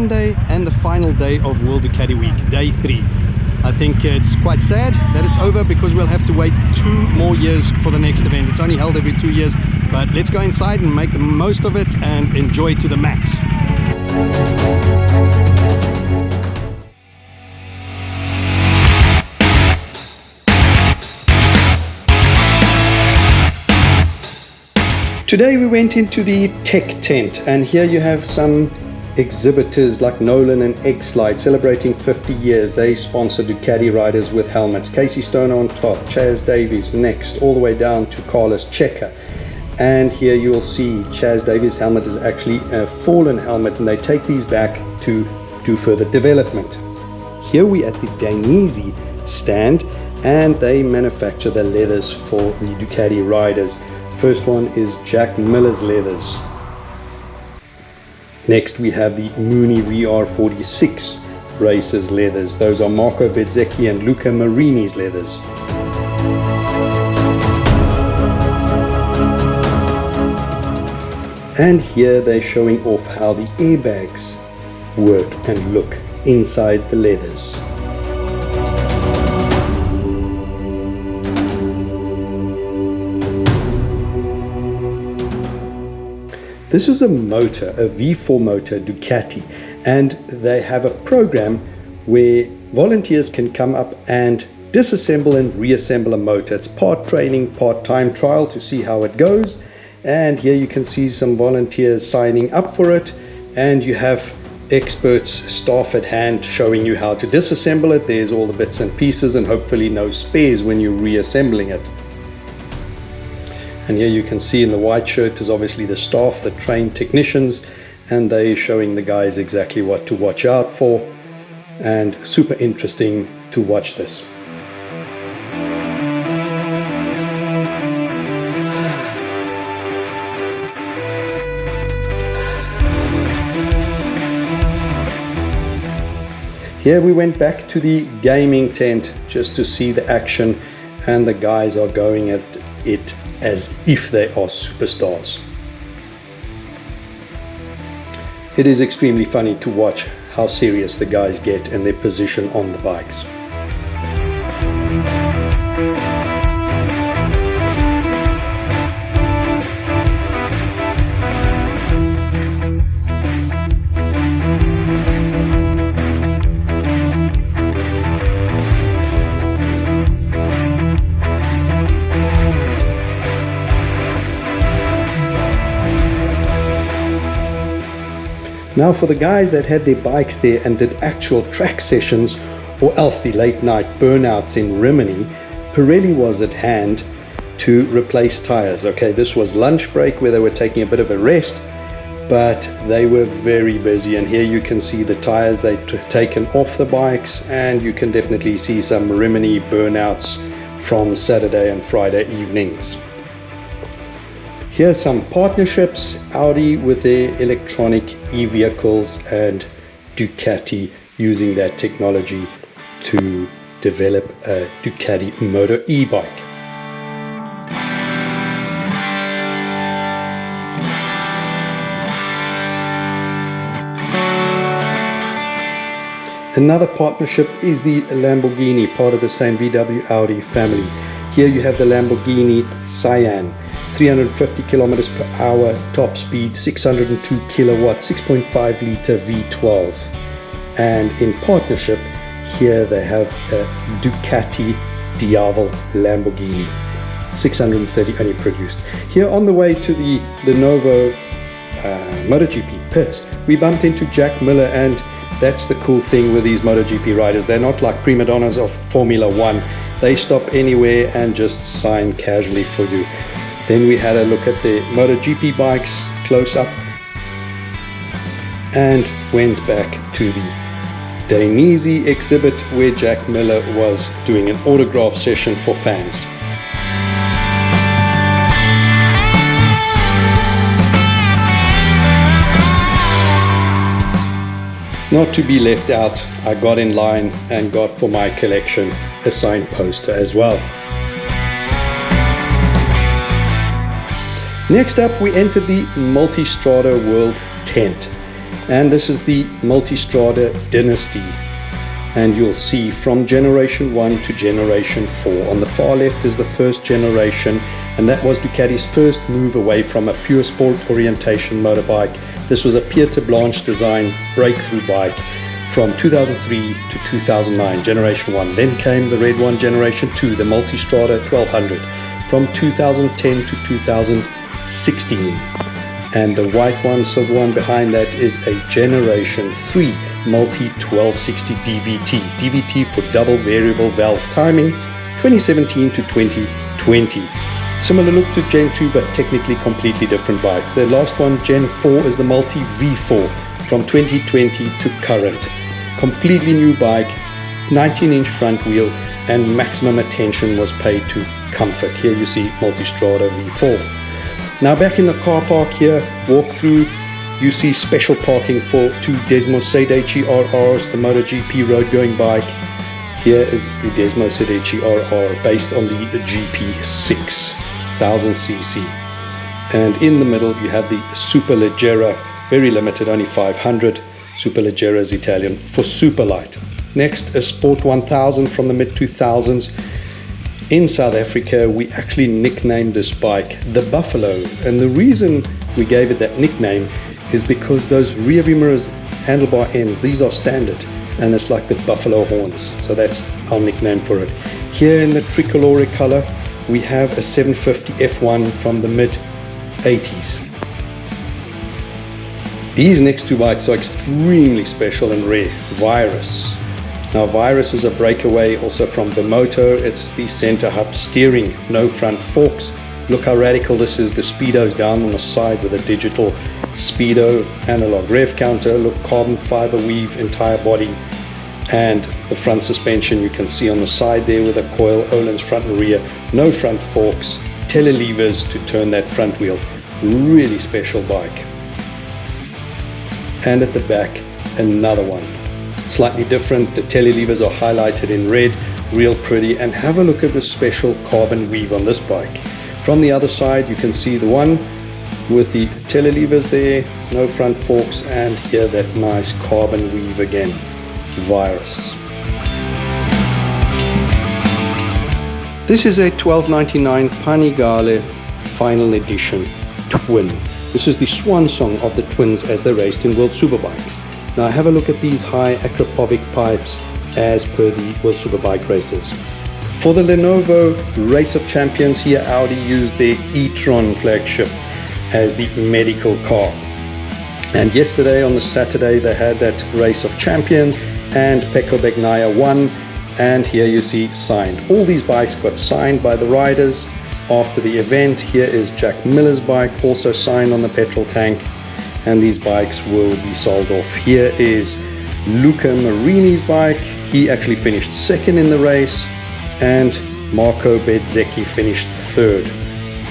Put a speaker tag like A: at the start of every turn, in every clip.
A: Sunday and the final day of World Ducati Week, day 3. I think it's quite sad that it's over because we'll have to wait 2 more years for the next event. It's only held every 2 years, but let's go inside and make the most of it and enjoy to the max. Today we went into the tech tent, and here you have some exhibitors like Nolan and X-Slide celebrating 50 years. They sponsor Ducati riders with helmets. Casey Stoner on top, Chaz Davies next, all the way down to Carlos Checa. And here you'll see Chaz Davies' helmet is actually a fallen helmet, and they take these back to do further development. Here we at the Dainese stand, and they manufacture the leathers for the Ducati riders. First one is Jack Miller's leathers. Next we have the Mooney VR46 Racers leathers. Those are Marco Bezzecchi and Luca Marini's leathers. And here they're showing off how the airbags work and look inside the leathers. This is a motor, a V4 motor Ducati, and they have a program where volunteers can come up and disassemble and reassemble a motor. It's part training, part time trial to see how it goes. And here you can see some volunteers signing up for it, and you have experts, staff at hand showing you how to disassemble it. There's all the bits and pieces and hopefully no spares when you're reassembling it. And here you can see in the white shirt is obviously the staff, the trained technicians, and they're showing the guys exactly what to watch out for, and super interesting to watch this. Here we went back to the gaming tent just to see the action, and the guys are going at it as if they are superstars. It is extremely funny to watch how serious the guys get and their position on the bikes. Now for the guys that had their bikes there and did actual track sessions, or else the late night burnouts in Rimini, Pirelli was at hand to replace tires. Okay, this was lunch break where they were taking a bit of a rest, but they were very busy, and here you can see the tires they'd taken off the bikes, and you can definitely see some Rimini burnouts from Saturday and Friday evenings. Here's some partnerships, Audi with their electronic e-vehicles and Ducati using that technology to develop a Ducati Moto e-bike. Another partnership is the Lamborghini, part of the same VW Audi family. Here you have the Lamborghini Cyan, 350 kilometers per hour top speed, 602 kilowatts, 6.5 liter V12. And in partnership, here they have a Ducati Diavel Lamborghini, 630 only produced. Here on the way to the Lenovo MotoGP pits, we bumped into Jack Miller, and that's the cool thing with these MotoGP riders. They're not like prima donnas of Formula One. They stop anywhere and just sign casually for you. Then we had a look at the MotoGP bikes close up and went back to the Dainese exhibit where Jack Miller was doing an autograph session for fans. Not to be left out, I got in line and got for my collection a signed poster as well. Next up, we entered the Multistrada Tent. And this is the Multistrada Dynasty. And you'll see from generation 1 to generation 4. On the far left is the first generation, and that was Ducati's first move away from a pure sport orientation motorbike. This was a Pieter Blanche design breakthrough bike from 2003 to 2009, generation 1. Then came the red one, generation 2, the Multistrada 1200, from 2010 to 2016. And the white one, silver one behind that is a generation 3 Multi 1260 DVT for double variable valve timing, 2017 to 2020. Similar look to Gen 2, but technically completely different bike. The last one, Gen 4, is the Multi V4 from 2020 to current. Completely new bike, 19-inch front wheel, and maximum attention was paid to comfort. Here you see Multistrada V4. Now back in the car park here, walk through, you see special parking for two Desmo Sedeci RRs, the MotoGP road going bike. Here is the Desmo Sedeci RR based on the GP6 1000cc. And in the middle you have the Superleggera, very limited, only 500. Superleggera is Italian for super light. Next, a Sport 1000 from the mid-2000s. In South Africa, we actually nicknamed this bike the Buffalo. And the reason we gave it that nickname is because those rear view mirrors, handlebar ends, these are standard. And it's like the buffalo horns. So that's our nickname for it. Here in the tricolore color, we have a 750 F1 from the mid-80s. These next two bikes are extremely special and rare. Virus. Now Virus is a breakaway also from the Moto. It's the center hub steering, no front forks. Look how radical this is. The speedo's down on the side with a digital speedo, analog rev counter. Look, carbon fiber weave, entire body. And the front suspension you can see on the side there with a coil, Öhlins front and rear. No front forks, telelevers to turn that front wheel. Really special bike. And at the back, another one. Slightly different, the telelevers are highlighted in red, real pretty. And have a look at the special carbon weave on this bike. From the other side you can see the one with the telelevers there, no front forks, and here that nice carbon weave again, Virus. This is a 1299 Panigale Final Edition Twin. This is the swan song of the twins as they raced in World Superbikes. Now have a look at these high acropovic pipes as per the World Superbike races. For the Lenovo Race of Champions, here Audi used their e-tron flagship as the medical car. And yesterday on the Saturday they had that Race of Champions and Pecco Bagnaia won, and here you see signed. All these bikes got signed by the riders after the event. Here is Jack Miller's bike, also signed on the petrol tank, and these bikes will be sold off. Here is Luca Marini's bike. He actually finished second in the race, and Marco Bezzecchi finished third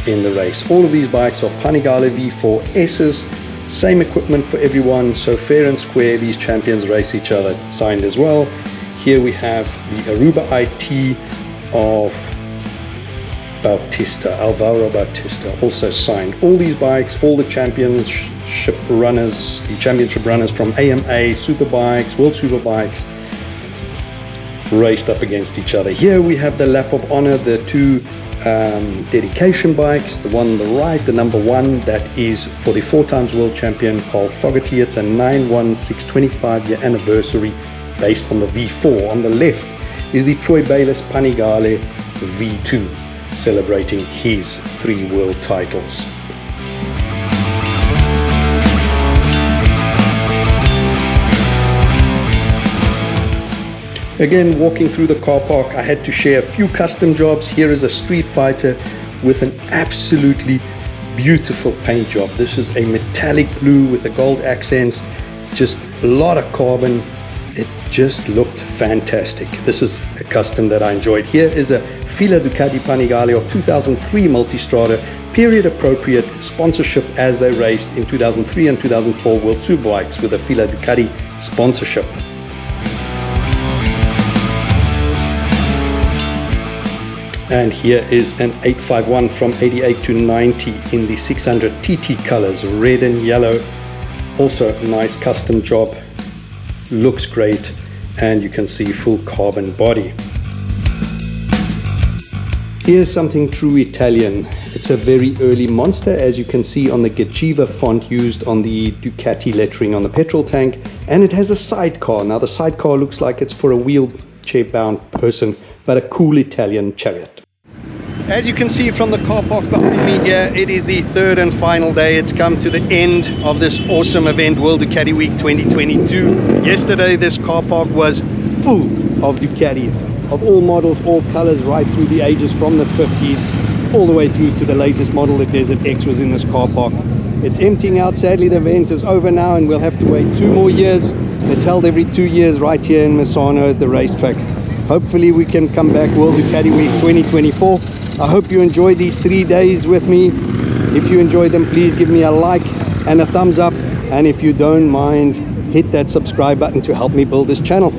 A: in the race. All of these bikes are Panigale V4S's, same equipment for everyone, so fair and square, these champions race each other, signed as well. Here we have the Aruba IT of Alvaro Bautista, also signed. All these bikes, all the championship runners from AMA, Superbikes, World Superbikes, raced up against each other. Here we have the lap of honor, the two dedication bikes. The one on the right, the number 1, that is for the 4-times world champion Carl Fogarty. It's a 916 25-year anniversary based on the V4. On the left is the Troy Bayliss Panigale V2, celebrating his 3 world titles. Again, walking through the car park, I had to share a few custom jobs. Here is a Street Fighter with an absolutely beautiful paint job. This is a metallic blue with the gold accents, just a lot of carbon. It just looked fantastic. This is a custom that I enjoyed. Here is a Fila Ducati Panigale of 2003 Multistrada, period appropriate sponsorship as they raced in 2003 and 2004 World Superbikes with a Fila Ducati sponsorship. And here is an 851 from 88 to 90 in the 600 TT colors, red and yellow. Also a nice custom job, looks great, and you can see full carbon body. Here's something true Italian. It's a very early monster, as you can see on the Gachiva font used on the Ducati lettering on the petrol tank, and it has a sidecar. Now the sidecar looks like it's for a wheelchair bound person, but a cool Italian chariot. As you can see from the car park behind me here, it is the third and final day. It's come to the end of this awesome event, World Ducati Week 2022. Yesterday this car park was full of Ducatis, of all models, all colors, right through the ages from the 50s all the way through to the latest model. The Desert X was in this car park. It's emptying out. Sadly the event is over now and we'll have to wait 2 more years. It's held every 2 years right here in Misano at the racetrack. Hopefully we can come back World Ducati Week 2024. I hope you enjoyed these 3 days with me. If you enjoyed them, please give me a like and a thumbs up, and if you don't mind, hit that subscribe button to help me build this channel.